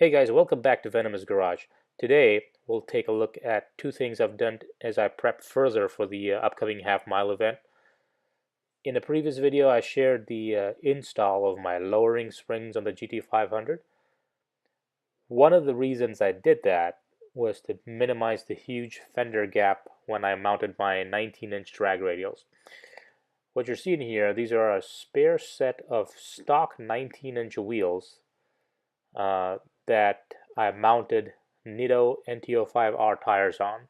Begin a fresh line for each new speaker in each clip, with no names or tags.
Hey guys, welcome back to Venomous Garage. Today, we'll take a look at two things I've done as I prep further for the upcoming half-mile event. In the previous video, I shared the install of my lowering springs on the GT500. One of the reasons I did that was to minimize the huge fender gap when I mounted my 19-inch drag radials. What you're seeing here, these are a spare set of stock 19-inch wheels that I mounted Nitto NT05R tires on.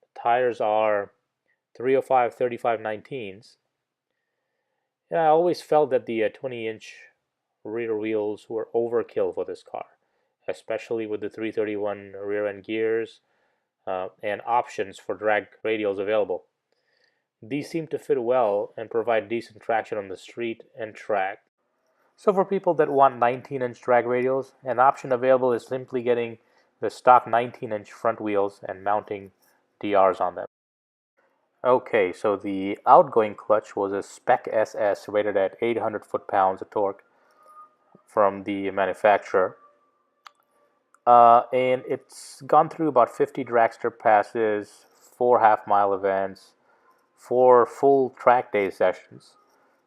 The tires are 305 3519s. And I always felt that the 20-inch rear wheels were overkill for this car, especially with the 331 rear end gears and options for drag radials available. These seem to fit well and provide decent traction on the street and track. So for people that want 19-inch drag radials, an option available is simply getting the stock 19-inch front wheels and mounting DRs on them. Okay, so the outgoing clutch was a Spec SS rated at 800 foot-pounds of torque from the manufacturer. And it's gone through about 50 dragster passes, 4 half-mile events, 4 full track day sessions.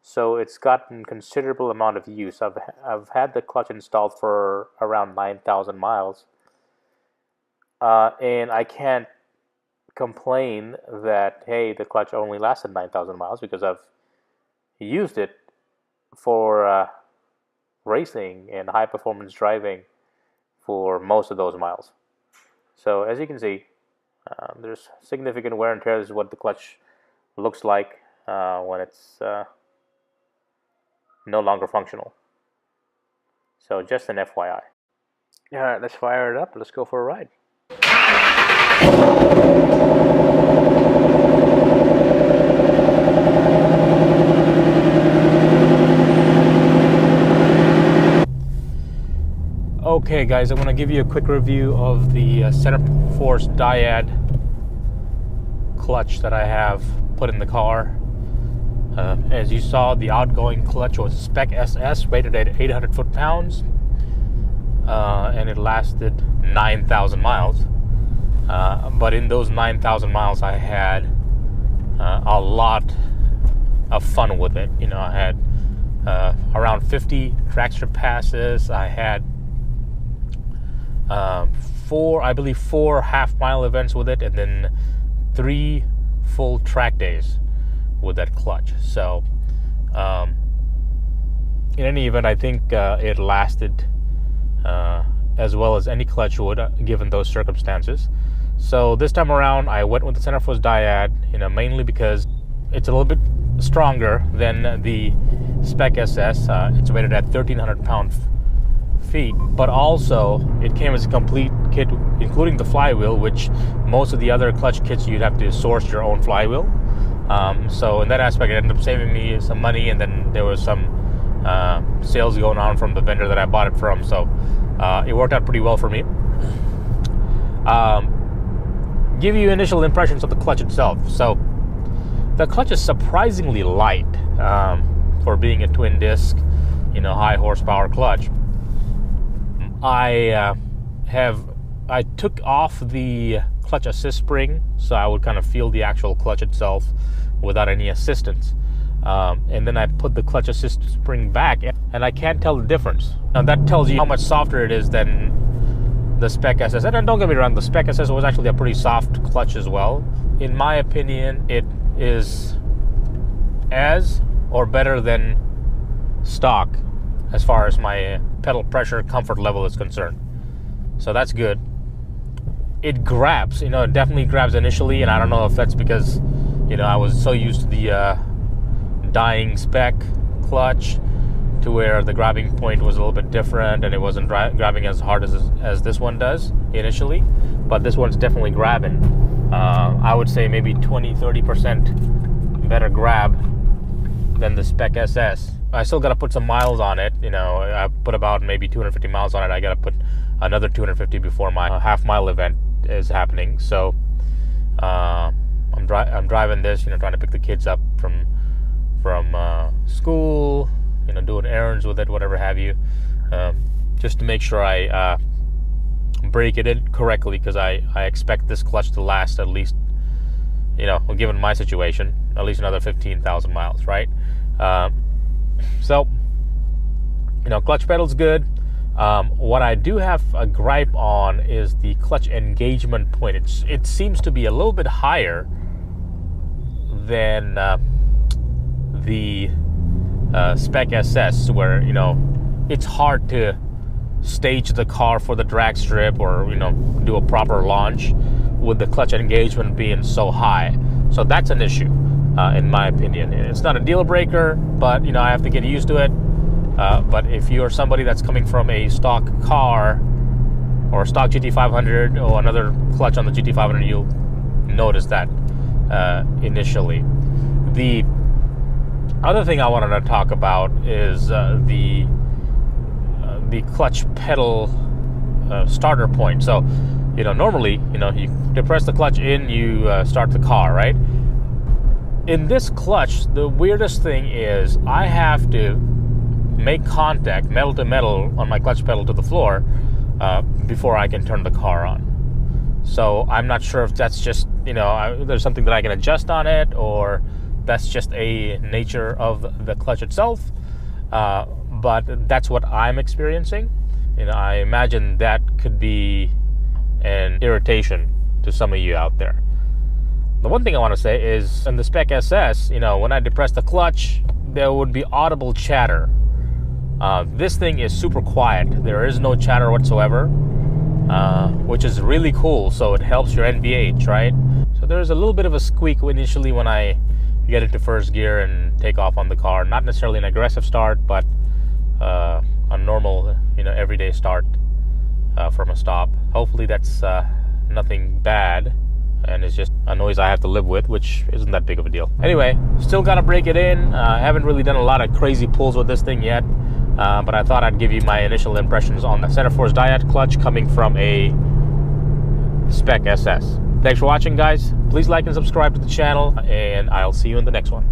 So it's gotten considerable amount of use. I've had the clutch installed for around 9,000 miles. And I can't complain that, hey, the clutch only lasted 9,000 miles because I've used it for racing and high performance driving for most of those miles. So as you can see, there's significant wear and tear. This is what the clutch looks like when it's no longer functional. So just an FYI. Alright, let's fire it up. Let's go for a ride. Okay guys, I want to give you a quick review of the Centerforce DYAD clutch that I have put in the car. As you saw, the outgoing clutch was Spec SS rated at 800 foot-pounds, and it lasted 9,000 miles. But in those 9,000 miles, I had a lot of fun with it. You know, I had around 50 dragster passes. I had four half-mile events with it, and then 3 full track days with that clutch. So in any event, I think it lasted as well as any clutch would given those circumstances. So this time around I went with the Centerforce DYAD, you know, mainly because it's a little bit stronger than the Spec SS. It's rated at 1,300 pound-feet, but also it came as a complete kit including the flywheel, which most of the other clutch kits you'd have to source your own flywheel. So in that aspect, it ended up saving me some money, and then there was some sales going on from the vendor that I bought it from, so it worked out pretty well for me. Give you initial impressions of the clutch itself. So the clutch is surprisingly light for being a twin disc, you know, high horsepower clutch. I took off the clutch assist spring so I would kind of feel the actual clutch itself without any assistance, and then I put the clutch assist spring back, and I can't tell the difference. Now that tells you how much softer it is than the Spec SS. And don't get me wrong, the Spec SS was actually a pretty soft clutch as well. In my opinion, it is as or better than stock as far as my pedal pressure comfort level is concerned. So that's good. It grabs, you know, it definitely grabs initially, and I don't know if that's because, you know, I was so used to the dying Spec clutch to where the grabbing point was a little bit different and it wasn't grabbing as hard as this one does initially, but this one's definitely grabbing. I would say maybe 20-30% better grab than the Spec SS. I still got to put some miles on it. You know, I put about maybe 250 miles on it. I got to put another 250 before my half-mile event is happening. So I'm driving this, you know, trying to pick the kids up from school, you know, doing errands with it, whatever have you, just to make sure I break it in correctly, because I expect this clutch to last at least, given my situation, at least another 15,000 miles, right? So, clutch pedal's good. What I do have a gripe on is the clutch engagement point. It seems to be a little bit higher than the Spec SS, where it's hard to stage the car for the drag strip or do a proper launch with the clutch engagement being so high. So that's an issue, in my opinion. It's not a deal breaker, but I have to get used to it. But if you're somebody that's coming from a stock car or a stock GT500 or another clutch on the GT500, you'll notice that initially. The other thing I wanted to talk about is the clutch pedal starter point. So, normally, you depress the clutch in, you start the car, right? In this clutch, the weirdest thing is I have to make contact, metal to metal, on my clutch pedal to the floor before I can turn the car on. So I'm not sure if that's just, there's something that I can adjust on it, or that's just a nature of the clutch itself. But that's what I'm experiencing. I imagine that could be an irritation to some of you out there. The one thing I want to say is, in the Spec SS, when I depress the clutch, there would be audible chatter. This thing is super quiet. There is no chatter whatsoever, which is really cool. So it helps your NVH, right? So there's a little bit of a squeak initially when I get into first gear and take off on the car. Not necessarily an aggressive start, but a normal, everyday start from a stop. Hopefully that's nothing bad, and it's just a noise I have to live with, which isn't that big of a deal. Anyway, still got to break it in. I haven't really done a lot of crazy pulls with this thing yet, but I thought I'd give you my initial impressions on the Centerforce DYAD clutch coming from a Spec SS. Thanks for watching, guys. Please like and subscribe to the channel, and I'll see you in the next one.